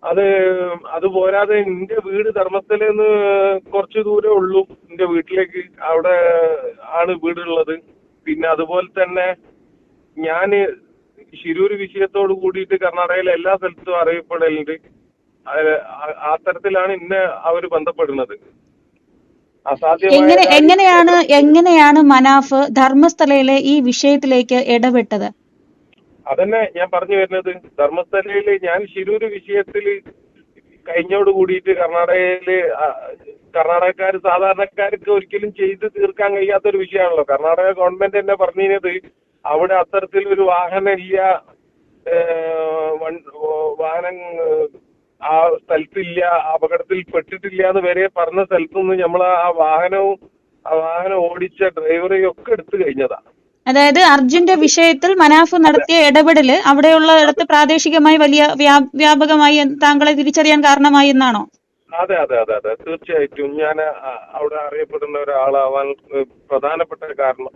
അത് അത് പോരാതെ എന്റെ വീട് ധർമ്മസ്ഥലെന്ന് കുറച്ച് ദൂരേ ഉള്ളൂ എന്റെ വീട്ടിലേക്ക്. അവിടെ ആണ് വീടുള്ളത്. പിന്നെ അതുപോലെ തന്നെ ഞാന് ശിരൂര് വിഷയത്തോട് കൂടിയിട്ട് കർണാടകയിലെ എല്ലാ സ്ഥലത്തും അറിയപ്പെടലുണ്ട്. ആ തരത്തിലാണ് ഇന്നെ അവര് ബന്ധപ്പെടുന്നത്. അസാധ്യമായ എങ്ങനെയാണ് മനാഫ് ധർമ്മസ്ഥലയിലെ ഈ വിഷയത്തിലേക്ക് ഇടപെട്ടത്? അതന്നെ ഞാൻ പറഞ്ഞു വരുന്നത്. ധർമ്മസ്ഥലയില് ഞാൻ ശിരൂര് വിഷയത്തില് കഴിഞ്ഞോട് കൂടിയിട്ട് കർണാടകക്കാര് സാധാരണക്കാർക്ക് ഒരിക്കലും ചെയ്ത് തീർക്കാൻ കഴിയാത്തൊരു വിഷയമാണല്ലോ. കർണാടക ഗവൺമെന്റ് തന്നെ പറഞ്ഞത് അവിടെ അത്തരത്തിലൊരു വാഹനം ഇല്ല, വാഹനം ആ സ്ഥലത്തില്ല, അപകടത്തിൽ പെട്ടിട്ടില്ല എന്ന് വരെ പറഞ്ഞ സ്ഥലത്തുനിന്ന് നമ്മൾ ആ വാഹനം ഓടിച്ച ഡ്രൈവറെയും ഒക്കെ എടുത്തു കഴിഞ്ഞതാ. അതായത് അർജുന്റെ വിഷയത്തിൽ മനാഫ് നടത്തിയ ഇടപെടല് അവിടെയുള്ള ഇടത്ത് പ്രാദേശികമായി വലിയ വ്യാപകമായി താങ്കളെ തിരിച്ചറിയാൻ കാരണമായി എന്നാണോ? അതെ അതെ അതെ അതെ തീർച്ചയായിട്ടും. ഞാൻ അവിടെ അറിയപ്പെടുന്ന ഒരാളാവാൻ പ്രധാനപ്പെട്ട കാരണം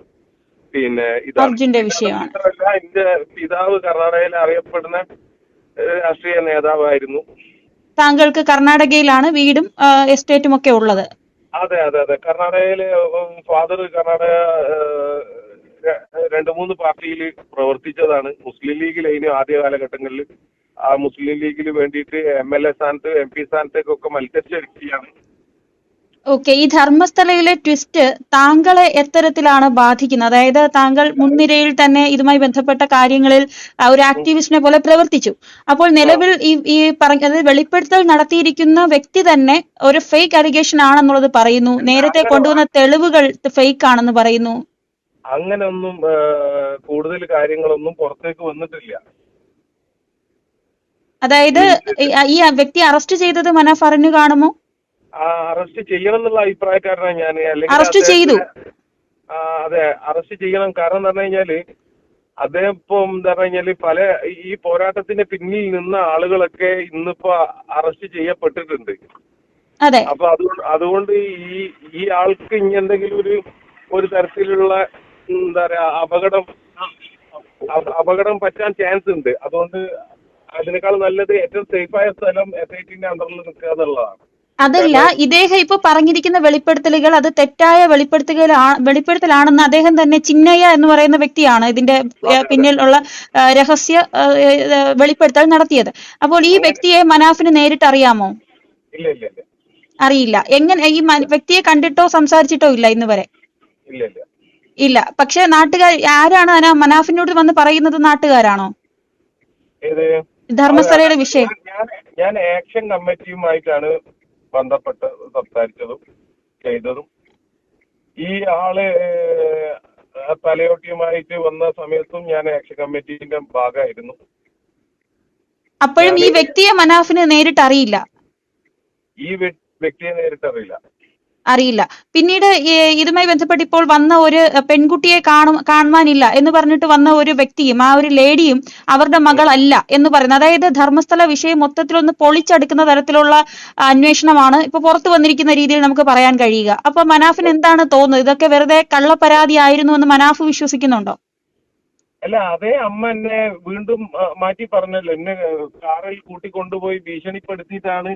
പിന്നെ അർജുന്റെ വിഷയമാണ്. എന്റെ പിതാവ് കർണാടകയിൽ അറിയപ്പെടുന്ന രാഷ്ട്രീയ നേതാവായിരുന്നു. താങ്കൾക്ക് കർണാടകയിലാണ് വീടും എസ്റ്റേറ്റും ഒക്കെ ഉള്ളത്? അതെ അതെ അതെ. കർണാടകയിലെ ഫാദർ കർണാടക 2-3 പാർട്ടിയിൽ പ്രവർത്തിച്ചതാണ്. മുസ്ലിം ലീഗിലായിരുന്നു ആദ്യ കാലഘട്ടങ്ങളിൽ. ആ മുസ്ലിം ലീഗിന് വേണ്ടിയിട്ട് MLA സ്ഥാനത്ത് MP സ്ഥാനത്തേക്കൊക്കെ മത്സരിച്ച വ്യക്തിയാണ്. ഓക്കെ, ഈ ധർമ്മസ്ഥലയിലെ ട്വിസ്റ്റ് താങ്കളെ എത്തരത്തിലാണ് ബാധിക്കുന്നത്? അതായത് താങ്കൾ മുൻനിരയിൽ തന്നെ ഇതുമായി ബന്ധപ്പെട്ട കാര്യങ്ങളിൽ ഒരു ആക്ടിവിസ്റ്റിനെ പോലെ പ്രവർത്തിച്ചു. അപ്പോൾ നിലവിൽ ഈ പറഞ്ഞത് വെളിപ്പെടുത്തൽ നടത്തിയിരിക്കുന്ന വ്യക്തി തന്നെ ഒരു ഫേക്ക് അലിഗേഷൻ ആണെന്നുള്ളത് പറയുന്നു. നേരത്തെ കൊണ്ടുവന്ന തെളിവുകൾ ഫേക്ക് ആണെന്ന് പറയുന്നു. അങ്ങനെയൊന്നും കൂടുതൽ കാര്യങ്ങളൊന്നും പുറത്തേക്ക് വന്നിട്ടില്ല. അതായത് ഈ വ്യക്തി അറസ്റ്റ് ചെയ്തത് മനാഫ് അറിഞ്ഞു കാണുമോ? അറസ്റ്റ് ചെയ്യണം എന്നുള്ള അഭിപ്രായക്കാരനാണ് ഞാൻ. അറസ്റ്റ് ചെയ്തു. അതെ, അറസ്റ്റ് ചെയ്യണം. കാരണം എന്താ പറഞ്ഞു കഴിഞ്ഞാല് അദ്ദേഹം ഇപ്പം എന്താ പറഞ്ഞു കഴിഞ്ഞാല് പല ഈ പോരാട്ടത്തിന്റെ പിന്നിൽ നിന്ന ആളുകളൊക്കെ ഇന്നിപ്പോ അറസ്റ്റ് ചെയ്യപ്പെട്ടിട്ടുണ്ട്. അതെ. അപ്പൊ അതുകൊണ്ട് ഈ ആൾക്ക് ഇനി എന്തെങ്കിലും ഒരു തരത്തിലുള്ള എന്താ പറയാ അപകടം പറ്റാൻ ചാൻസ് ഉണ്ട്. അതുകൊണ്ട് അതിനേക്കാൾ നല്ലത് ഏറ്റവും സേഫായ സ്ഥലം SITന്റെ അണ്ടറിൽ നിൽക്കുക എന്നുള്ളതാണ്. അതല്ല, ഇദ്ദേഹം ഇപ്പൊ പറഞ്ഞിരിക്കുന്ന വെളിപ്പെടുത്തലുകൾ അത് തെറ്റായ വെളിപ്പെടുത്തലാണെന്ന് അദ്ദേഹം തന്നെ ചിന്നയ്യ എന്ന് പറയുന്ന വ്യക്തിയാണ് ഇതിന്റെ പിന്നിലുള്ള രഹസ്യ വെളിപ്പെടുത്തൽ നടത്തിയത്. അപ്പോൾ ഈ വ്യക്തിയെ മനാഫിന് നേരിട്ട് അറിയാമോ? അറിയില്ല. എങ്ങനെ ഈ വ്യക്തിയെ കണ്ടിട്ടോ സംസാരിച്ചിട്ടോ ഇല്ല ഇന്ന് വരെ? ഇല്ല. പക്ഷെ നാട്ടുകാർ ആരാണ് മനാഫിനോട് വന്ന് പറയുന്നത്? നാട്ടുകാരാണോ ധർമ്മസ്ഥലയുടെ വിഷയം? ഞാൻ ആക്ഷൻ കമ്മിറ്റിയുമായിട്ടാണ് ബന്ധപ്പെട്ട് സംസാരിച്ചതും ചെയ്തതും. ഈ ആള് തലയോട്ടിയുമായിട്ട് വന്ന സമയത്തും ഞാൻ ആക്ഷൻ കമ്മിറ്റിന്റെ ഭാഗമായിരുന്നു. അപ്പോഴും ഈ വ്യക്തിയെ മനാഫിന് നേരിട്ട് അറിയില്ല? ഈ വ്യക്തിയെ നേരിട്ട് അറിയില്ല. പിന്നീട് ഇതുമായി ബന്ധപ്പെട്ട് ഇപ്പോൾ വന്ന ഒരു പെൺകുട്ടിയെ കാണുവാനില്ല എന്ന് പറഞ്ഞിട്ട് വന്ന ഒരു വ്യക്തിയും ആ ഒരു ലേഡിയും അവരുടെ മകളല്ല എന്ന് പറയുന്നത്. അതായത് ധർമ്മസ്ഥല വിഷയം മൊത്തത്തിലൊന്ന് പൊളിച്ചെടുക്കുന്ന തരത്തിലുള്ള അന്വേഷണമാണ് ഇപ്പൊ പുറത്തു വന്നിരിക്കുന്ന രീതിയിൽ നമുക്ക് പറയാൻ കഴിയുക. അപ്പൊ മനാഫിന് എന്താണ് തോന്നുന്നത്? ഇതൊക്കെ വെറുതെ കള്ളപ്പരാതി ആയിരുന്നു എന്ന് മനാഫ് വിശ്വസിക്കുന്നുണ്ടോ? അല്ല, അതേ അമ്മ എന്നെ വീണ്ടും മാറ്റി പറഞ്ഞല്ലോ. എന്നെ കാറിൽ കൂട്ടിക്കൊണ്ടുപോയി ഭീഷണിപ്പെടുത്തിയിട്ടാണ്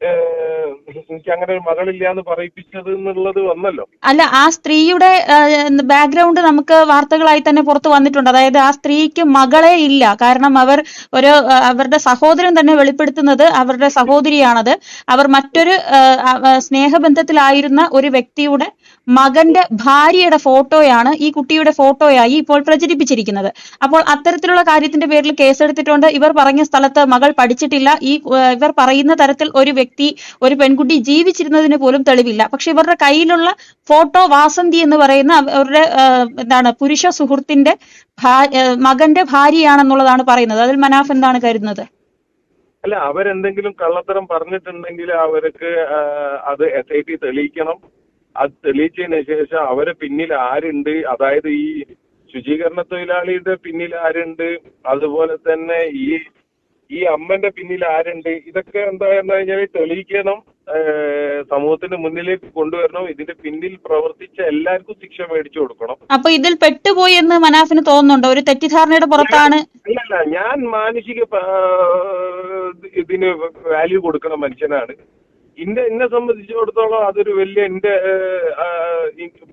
എനിക്ക് അങ്ങനെ ഒരു മകളില്ല എന്ന് പറയിപ്പിച്ചത് എന്നുള്ളത് വന്നല്ലോ. അല്ല, ആ സ്ത്രീയുടെ ബാക്ക്ഗ്രൗണ്ട് നമുക്ക് വാർത്തകളായി തന്നെ പുറത്തു വന്നിട്ടുണ്ട്. അതായത് ആ സ്ത്രീക്ക് മകളെ ഇല്ല. കാരണം അവരുടെ സഹോദരൻ തന്നെ വെളിപ്പെടുത്തുന്നത് അവരുടെ സഹോദരിയാണത്. അവർ മറ്റൊരു സ്നേഹബന്ധത്തിലായിരുന്ന ഒരു വ്യക്തിയുടെ മകന്റെ ഭാര്യയുടെ ഫോട്ടോയാണ് ഈ കുട്ടിയുടെ ഫോട്ടോയായി ഇപ്പോൾ പ്രചരിപ്പിച്ചിരിക്കുന്നത്. അപ്പോൾ അത്തരത്തിലുള്ള കാര്യത്തിന്റെ പേരിൽ കേസെടുത്തിട്ടുണ്ട്. ഇവർ പറഞ്ഞ സ്ഥലത്ത് മകൾ പഠിച്ചിട്ടില്ല. ഇവർ പറയുന്ന തരത്തിൽ ഒരു പെൺകുട്ടി ജീവിച്ചിരുന്നതിന് പോലും തെളിവില്ല. പക്ഷെ ഇവരുടെ കയ്യിലുള്ള ഫോട്ടോ വാസന്തി എന്ന് പറയുന്ന അവരുടെ പുരുഷ സുഹൃത്തിന്റെ മകന്റെ ഭാര്യയാണെന്നുള്ളതാണ് പറയുന്നത്. അതിൽ മനാഫ് എന്താണ് കരുതുന്നത്? അല്ല, അവരെന്തെങ്കിലും കള്ളത്തരം പറഞ്ഞിട്ടുണ്ടെങ്കിൽ അവർക്ക് അത് SIT തെളിയിക്കണം. അത് തെളിയിച്ചതിന് ശേഷം അവരെ പിന്നിൽ ആരുണ്ട്, അതായത് ഈ ശുചീകരണ തൊഴിലാളിയുടെ പിന്നിൽ ആരുണ്ട്, അതുപോലെ തന്നെ ഈ അമ്മന്റെ പിന്നിൽ ആരുണ്ട്, ഇതൊക്കെ എന്താന്ന് കഴിഞ്ഞാൽ തെളിയിക്കണം, സമൂഹത്തിന്റെ മുന്നിലേക്ക് കൊണ്ടുവരണം. ഇതിന്റെ പിന്നിൽ പ്രവർത്തിച്ച എല്ലാവർക്കും ശിക്ഷ മേടിച്ചു കൊടുക്കണം. അപ്പൊ ഇതിൽ പെട്ടുപോയി എന്ന് മനാഫിന് തോന്നുന്നുണ്ടോ? ഒരു തെറ്റിദ്ധാരണയുടെ പുറത്താണ്? അല്ലല്ല, ഞാൻ മാനുഷിക ഇതിന് വാല്യൂ കൊടുക്കുന്ന മനുഷ്യനാണ്. എന്നെ സംബന്ധിച്ചിടത്തോളം അതൊരു വലിയ എന്റെ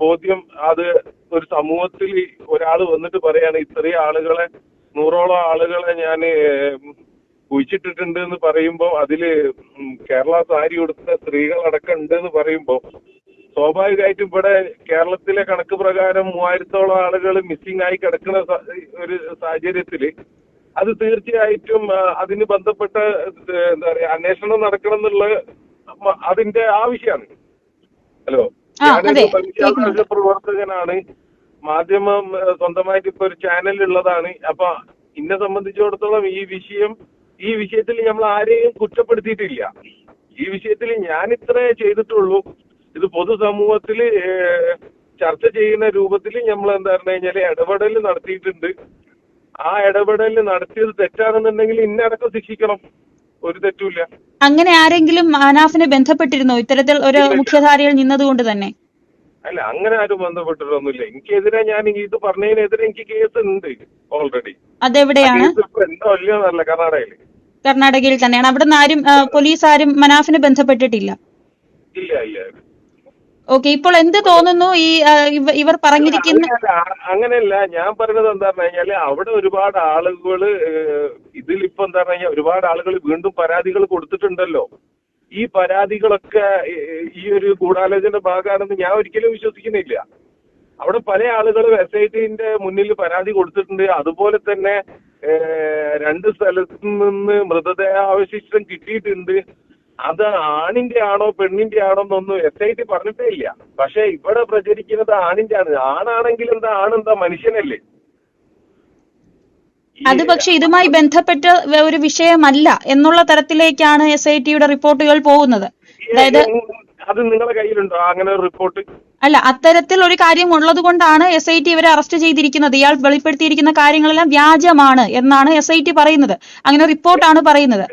ബോധ്യം. അത് ഒരു സമൂഹത്തിൽ ഒരാൾ വന്നിട്ട് പറയാണ് ഇത്രയും ആളുകളെ 100ഓളം ആളുകളെ ഞാൻ കുഴിച്ചിട്ടിട്ടുണ്ട് എന്ന് പറയുമ്പോൾ അതില് കേരള സാരി ഉടുത്ത സ്ത്രീകളടക്കം ഉണ്ട് എന്ന് പറയുമ്പോൾ സ്വാഭാവികമായിട്ടും ഇവിടെ കേരളത്തിലെ കണക്ക് പ്രകാരം 3000ഓളം ആളുകൾ മിസ്സിംഗ് ആയി കിടക്കുന്ന ഒരു സാഹചര്യത്തില് അത് തീർച്ചയായിട്ടും അതിന് ബന്ധപ്പെട്ട എന്താ പറയാ അന്വേഷണം നടക്കണം എന്നുള്ള അതിന്റെ ആവശ്യമാണ്. ഹലോ, ഞാനൊരു മനുഷ്യാവകാശ പ്രവർത്തകനാണ്. മാധ്യമം സ്വന്തമായിട്ട് ഇപ്പൊ ഒരു ചാനൽ ഉള്ളതാണ്. അപ്പൊ എന്നെ സംബന്ധിച്ചിടത്തോളം ഈ വിഷയത്തിൽ നമ്മൾ ആരെയും കുറ്റപ്പെടുത്തിയിട്ടില്ല. ഈ വിഷയത്തിൽ ഞാൻ ഇത്രേ ചെയ്തിട്ടുള്ളൂ. ഇത് പൊതുസമൂഹത്തിൽ ചർച്ച ചെയ്യുന്ന രൂപത്തിൽ നമ്മൾ എന്താ പറഞ്ഞു കഴിഞ്ഞാല് ഇടപെടൽ നടത്തിയിട്ടുണ്ട്. ആ ഇടപെടൽ നടത്തിയത് തെറ്റാണെന്നുണ്ടെങ്കിൽ ഇന്നടക്കം ശിക്ഷിക്കണം. ഒരു തെറ്റുമില്ല. അങ്ങനെ ആരെങ്കിലും മനാഫിനെ ബന്ധപ്പെട്ടിരുന്നോ ഇത്തരത്തിൽ ഒരു മുഖ്യധാരയിൽ നിന്നതുകൊണ്ട് തന്നെ? അല്ല, അങ്ങനെ ആരും ബന്ധപ്പെട്ടിട്ടൊന്നുമില്ല. എനിക്കെതിരെ ഞാൻ ഇത് പറഞ്ഞതിനെതിരെ എനിക്ക് കേസ് ഉണ്ട് ഓൾറെഡി. അതെവിടെയാണ്? എന്തോ ഇല്ലയെന്നല്ല, കർണാടകയിൽ. കർണാടകയിൽ തന്നെയാണ്. അവിടെ നിന്ന് ആരും പോലീസ് ആരും മനാഫിനെ ബന്ധപ്പെട്ടിട്ടില്ല? ഇല്ല. ഓക്കെ, ഇപ്പോൾ എന്ത് തോന്നുന്നു ഈ ഇവർ പറഞ്ഞിരിക്കുന്ന? അങ്ങനെയല്ല, ഞാൻ പറയുന്നത് എന്താ പറഞ്ഞു കഴിഞ്ഞാല് അവിടെ ഒരുപാട് ആളുകള് ഇതിലിപ്പോ എന്താ പറഞ്ഞു കഴിഞ്ഞാൽ ഒരുപാട് ആളുകൾ വീണ്ടും പരാതികൾ കൊടുത്തിട്ടുണ്ടല്ലോ. ഈ പരാതികളൊക്കെ ഈ ഒരു ഗൂഢാലോചന ഭാഗമാണെന്ന് ഞാൻ ഒരിക്കലും വിശ്വസിക്കുന്നില്ല. അവിടെ പല ആളുകളും SITന്റെ മുന്നിൽ പരാതി കൊടുത്തിട്ടുണ്ട്. അതുപോലെ തന്നെ 2 സ്ഥലത്തു നിന്ന് മൃതദേഹാവശിഷ്ടം കിട്ടിയിട്ടുണ്ട്. അത് ആണിന്റെ ആണോ പെണ്ണിന്റെ ആണോ എന്നൊന്നും SIT പറഞ്ഞിട്ടേ ഇല്ല. പക്ഷെ ഇവിടെ പ്രചരിക്കുന്നത് ആണിന്റെ ആണ്. ആണാണെങ്കിൽ ആണെന്താ മനുഷ്യനല്ലേ? അത് പക്ഷെ ഇതുമായി ബന്ധപ്പെട്ട ഒരു വിഷയമല്ല എന്നുള്ള തരത്തിലേക്കാണ് SITയുടെ റിപ്പോർട്ടുകൾ പോകുന്നത്. അതായത് അത് നിങ്ങളുടെ കയ്യിലുണ്ടോ അങ്ങനെ ഒരു റിപ്പോർട്ട്? അല്ല, അത്തരത്തിൽ ഒരു കാര്യം ഉള്ളത് കൊണ്ടാണ് SIT ഇവരെ അറസ്റ്റ് ചെയ്തിരിക്കുന്നത്. ഇയാൾ വെളിപ്പെടുത്തിയിരിക്കുന്ന കാര്യങ്ങളെല്ലാം വ്യാജമാണ് എന്നാണ് SIT പറയുന്നത്. അങ്ങനെ റിപ്പോർട്ടാണ് പറയുന്നത്.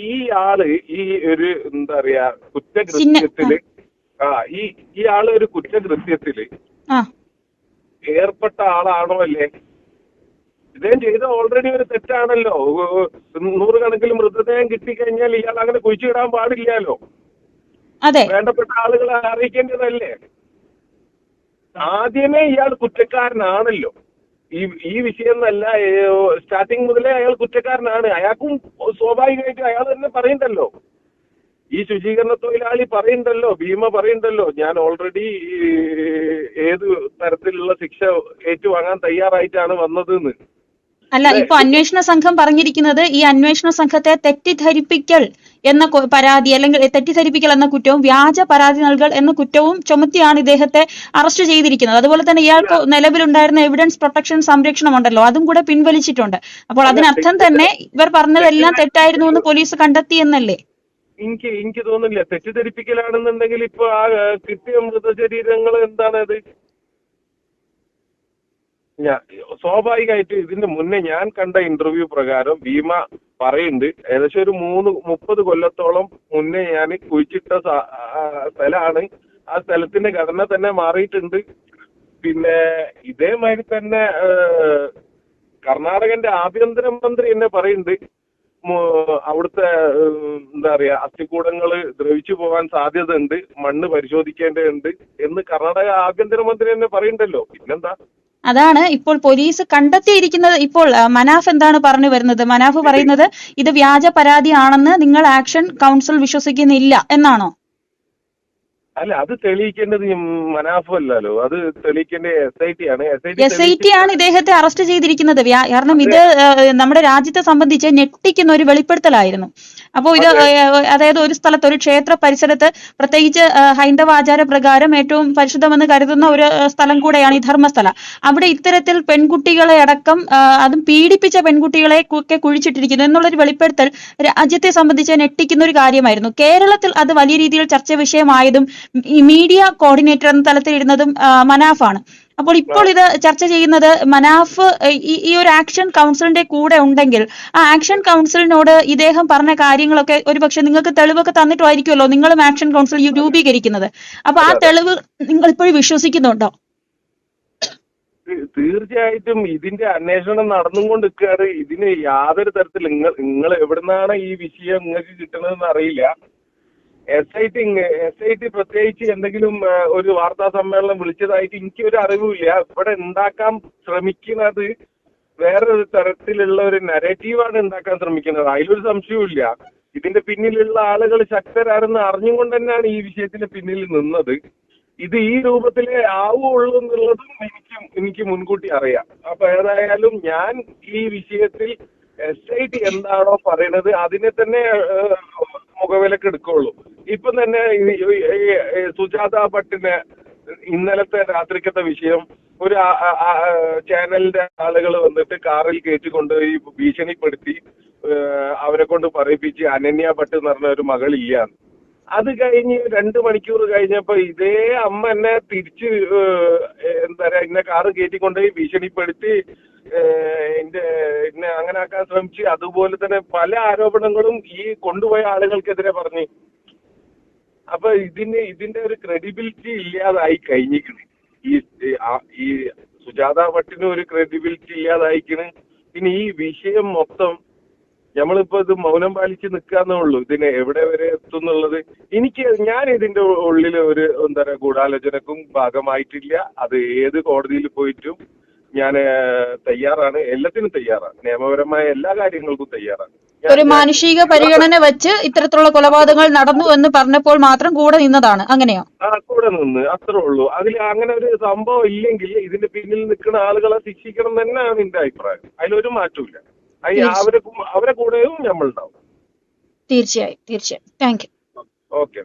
ഈ ആള് ഈ ഒരു എന്താ പറയാ കുറ്റകൃത്യത്തില് ഈ ആള് ഒരു കുറ്റകൃത്യത്തില് ഏർപ്പെട്ട ആളാണോ അല്ലേ? ഇദ്ദേഹം ചെയ്ത ഓൾറെഡി ഒരു തെറ്റാണല്ലോ. 100 കണക്കിൽ മൃതദേഹം കിട്ടിക്കഴിഞ്ഞാൽ ഇയാൾ അങ്ങനെ കുഴിച്ചിടാൻ പാടില്ലല്ലോ. അതെ, വേണ്ടപ്പെട്ട ആളുകളെ അറിയിക്കേണ്ടതല്ലേ? ആദ്യമേ ഇയാൾ കുറ്റക്കാരനാണല്ലോ. ഈ വിഷയം എന്നല്ല, സ്റ്റാർട്ടിങ് മുതലേ അയാൾ കുറ്റക്കാരനാണ്. അയാൾക്കും സ്വാഭാവികമായിട്ടും അയാൾ തന്നെ പറയണ്ടല്ലോ. ഈ ശുചീകരണ തൊഴിലാളി പറയണ്ടല്ലോ, ഭീമ പറയണ്ടല്ലോ, ഞാൻ ഓൾറെഡി ഏത് തരത്തിലുള്ള ശിക്ഷ ഏറ്റുവാങ്ങാൻ തയ്യാറായിട്ടാണ് വന്നതെന്ന്. അല്ല, ഇപ്പൊ അന്വേഷണ സംഘം പറഞ്ഞിരിക്കുന്നത് ഈ അന്വേഷണ സംഘത്തെ തെറ്റിദ്ധരിപ്പിക്കൽ എന്ന പരാതി അല്ലെങ്കിൽ തെറ്റിദ്ധരിപ്പിക്കൽ എന്ന കുറ്റവും വ്യാജ പരാതി നൽകൽ എന്ന കുറ്റവും ചുമത്തിയാണ് ഇദ്ദേഹത്തെ അറസ്റ്റ് ചെയ്തിരിക്കുന്നത്. അതുപോലെ തന്നെ ഇയാൾക്ക് നിലവിലുണ്ടായിരുന്ന എവിഡൻസ് പ്രൊട്ടക്ഷൻ സംരക്ഷണം ഉണ്ടല്ലോ, അതും കൂടെ പിൻവലിച്ചിട്ടുണ്ട്. അപ്പോൾ അതിനർത്ഥം തന്നെ ഇവർ പറഞ്ഞതെല്ലാം തെറ്റായിരുന്നു എന്ന് പോലീസ് കണ്ടെത്തി എന്നല്ലേ? എനിക്ക് തോന്നുന്നില്ല. തെറ്റിദ്ധരിപ്പിക്കലാണെന്നുണ്ടെങ്കിൽ ഇപ്പൊ ആ കിട്ടിയ മൃതശരീരങ്ങൾ എന്താണത്? സ്വാഭാവികമായിട്ട് ഇതിന്റെ മുന്നേ ഞാൻ കണ്ട ഇന്റർവ്യൂ പ്രകാരം ഭീമ പറയുന്നുണ്ട്, ഏകദേശം ഒരു 30 കൊല്ലത്തോളം മുന്നേ ഞാൻ കുഴിച്ചിട്ട സ്ഥലമാണ്. ആ സ്ഥലത്തിന്റെ ഘടന തന്നെ മാറിയിട്ടുണ്ട്. പിന്നെ ഇതേമാതിരി തന്നെ കർണാടകന്റെ ആഭ്യന്തരമന്ത്രി എന്നെ പറയുന്നുണ്ട്, അവിടുത്തെ എന്താ പറയാ അസ്ഥികൂടങ്ങൾ ദ്രവിച്ചു പോകാൻ സാധ്യത ഉണ്ട്, മണ്ണ് പരിശോധിക്കേണ്ടതുണ്ട് എന്ന് കർണാടക ആഭ്യന്തരമന്ത്രി എന്നെ പറയുന്നുണ്ടല്ലോ. പിന്നെന്താ? അതാണ് ഇപ്പോൾ പോലീസ് കണ്ടെത്തിയിരിക്കുന്നത്. ഇപ്പോൾ മനാഫ് എന്താണ് പറഞ്ഞു വരുന്നത്? മനാഫ് പറയുന്നത് ഇത് വ്യാജ പരാതിയാണെന്ന് നിങ്ങൾ ആക്ഷൻ കൗൺസിൽ വിശ്വസിക്കുന്നില്ല എന്നാണോ? അല്ല, അത് തെളിയിക്കേണ്ടത് മനാഫ് അല്ലല്ലോ, അത് തെളിയിക്കേണ്ടത് SIT ആണ്. SIT ആണ് ഇദ്ദേഹത്തെ അറസ്റ്റ് ചെയ്തിരിക്കുന്നത്. കാരണം ഇത് നമ്മുടെ രാജ്യത്തെ സംബന്ധിച്ച് ഞെട്ടിക്കുന്ന ഒരു വെളിപ്പെടുത്തലായിരുന്നു. അപ്പോൾ ഇത് അതായത് ഒരു സ്ഥലത്ത്, ഒരു ക്ഷേത്ര പരിസരത്ത്, പ്രത്യേകിച്ച് ഹൈന്ദവ ആചാര പ്രകാരം ഏറ്റവും പരിശുദ്ധമെന്ന് കരുതുന്ന ഒരു സ്ഥലം കൂടെയാണ് ഈ ധർമ്മസ്ഥല. അവിടെ ഇത്തരത്തിൽ പെൺകുട്ടികളെ അടക്കം അതും പീഡിപ്പിച്ച പെൺകുട്ടികളെ ഒക്കെ കുഴിച്ചിട്ടിരിക്കുന്നു എന്നുള്ളൊരു വെളിപ്പെടുത്തൽ രാജ്യത്തെ സംബന്ധിച്ച് ഞെട്ടിക്കുന്ന ഒരു കാര്യമായിരുന്നു. കേരളത്തിൽ അത് വലിയ രീതിയിൽ ചർച്ച വിഷയമായതും ഈ മീഡിയ കോർഡിനേറ്റർ എന്ന തലത്തിൽ ഇരുന്നതും മനാഫാണ്. അപ്പോൾ ഇപ്പോൾ ഇത് ചർച്ച ചെയ്യുന്നത് മനാഫ് ഈ ഒരു ആക്ഷൻ കൗൺസിലിന്റെ കൂടെ ഉണ്ടെങ്കിൽ ആ ആക്ഷൻ കൗൺസിലിനോട് ഇദ്ദേഹം പറഞ്ഞ കാര്യങ്ങളൊക്കെ ഒരുപക്ഷെ നിങ്ങൾക്ക് തെളിവൊക്കെ തന്നിട്ടുമായിരിക്കുമല്ലോ, നിങ്ങളും ആക്ഷൻ കൗൺസിൽ രൂപീകരിക്കുന്നത്. അപ്പൊ ആ തെളിവ് നിങ്ങൾ ഇപ്പോഴും വിശ്വസിക്കുന്നുണ്ടോ? തീർച്ചയായിട്ടും ഇതിന്റെ അന്വേഷണം നടന്നുകൊണ്ടിരിക്കുകയാണ്. ഇതിന് യാതൊരു തരത്തിൽ നിങ്ങൾ എവിടുന്നാണ് ഈ വിഷയം നിങ്ങൾക്ക് കിട്ടുന്നതെന്ന് അറിയില്ല. എസ് ഐ ടി പ്രത്യേകിച്ച് എന്തെങ്കിലും ഒരു വാർത്താ സമ്മേളനം വിളിച്ചതായിട്ട് എനിക്ക് ഒരു അറിവുമില്ല. ഇവിടെ ഉണ്ടാക്കാൻ ശ്രമിക്കുന്നത് വേറൊരു തരത്തിലുള്ള ഒരു നരേറ്റീവാണ് ഉണ്ടാക്കാൻ ശ്രമിക്കുന്നത്. അതിലൊരു സംശയവുമില്ല. ഇതിന്റെ പിന്നിലുള്ള ആളുകൾ ശക്തരാണെന്ന് അറിഞ്ഞുകൊണ്ട് തന്നെയാണ് ഈ വിഷയത്തിന് പിന്നിൽ നിന്നത്. ഇത് ഈ രൂപത്തിലേ ആവുള്ളൂ എന്നുള്ളതും എനിക്ക് മുൻകൂട്ടി അറിയാം. അപ്പൊ ഏതായാലും ഞാൻ ഈ വിഷയത്തിൽ SIT എന്താണോ പറയുന്നത് അതിനെ തന്നെ മുഖവിലക്ക് എടുക്കുള്ളൂ. ഇപ്പം തന്നെ സുജാത ഭട്ടിനെ ഇന്നലത്തെ രാത്രിക്കത്തെ വിഷയം ഒരു ചാനലിന്റെ ആളുകൾ വന്നിട്ട് കാറിൽ കയറ്റിക്കൊണ്ടുപോയി ഭീഷണിപ്പെടുത്തി അവരെ കൊണ്ട് പറയിപ്പിച്ച് അനന്യ ഭട്ട് എന്ന് പറഞ്ഞ ഒരു മകളില്ല. അത് കഴിഞ്ഞ് 2 മണിക്കൂർ കഴിഞ്ഞപ്പോ ഇതേ അമ്മ എന്നെ തിരിച്ച് എന്താ പറയാ എന്നെ കാറ് കയറ്റിക്കൊണ്ടുപോയി ഭീഷണിപ്പെടുത്തി എന്നെ അങ്ങനെ ആക്കാൻ ശ്രമിച്ച് അതുപോലെ തന്നെ പല ആരോപണങ്ങളും ഈ കൊണ്ടുപോയ ആളുകൾക്കെതിരെ പറഞ്ഞു. അപ്പൊ ഇതിന്റെ ഒരു ക്രെഡിബിലിറ്റി ഇല്ലാതായി കഴിഞ്ഞിരിക്കണ്. ഈ സുജാത ഭട്ടിന് ഒരു ക്രെഡിബിലിറ്റി ഇല്ലാതായിക്കണ്. പിന്നെ ഈ വിഷയം മൊത്തം നമ്മളിപ്പോ ഇത് മൗനം പാലിച്ച് നിൽക്കാന്നേ ഉള്ളൂ. ഇതിന് എവിടെ വരെ എത്തുന്നുള്ളത് ഞാൻ ഇതിന്റെ ഉള്ളിൽ ഒരു എന്താ പറയാ ഗൂഢാലോചനക്കും ഭാഗമായിട്ടില്ല. അത് ഏത് കോടതിയിൽ പോയിട്ടും ഞാൻ തയ്യാറാണ്, എല്ലാത്തിനും തയ്യാറാണ്, നിയമപരമായ എല്ലാ കാര്യങ്ങൾക്കും തയ്യാറാണ്. ഒരു മാനുഷിക പരിഗണന വെച്ച് ഇത്തരത്തിലുള്ള കൊലപാതകങ്ങൾ നടന്നു എന്ന് പറഞ്ഞപ്പോൾ മാത്രം കൂടെ നിന്നതാണ്, അങ്ങനെയോ? കൂടെ നിന്ന്, അത്രേ ഉള്ളൂ. അതിൽ അങ്ങനെ ഒരു സംഭവം ഇല്ലെങ്കിൽ ഇതിന്റെ പിന്നിൽ നിൽക്കുന്ന ആളുകളെ ശിക്ഷിക്കണം തന്നെയാണ് എന്റെ അഭിപ്രായം. അതിലൊരു മാറ്റമില്ല. അവരെ കൂടെയും നമ്മളുണ്ടാവും. തീർച്ചയായും. Thank you. ഓക്കെ.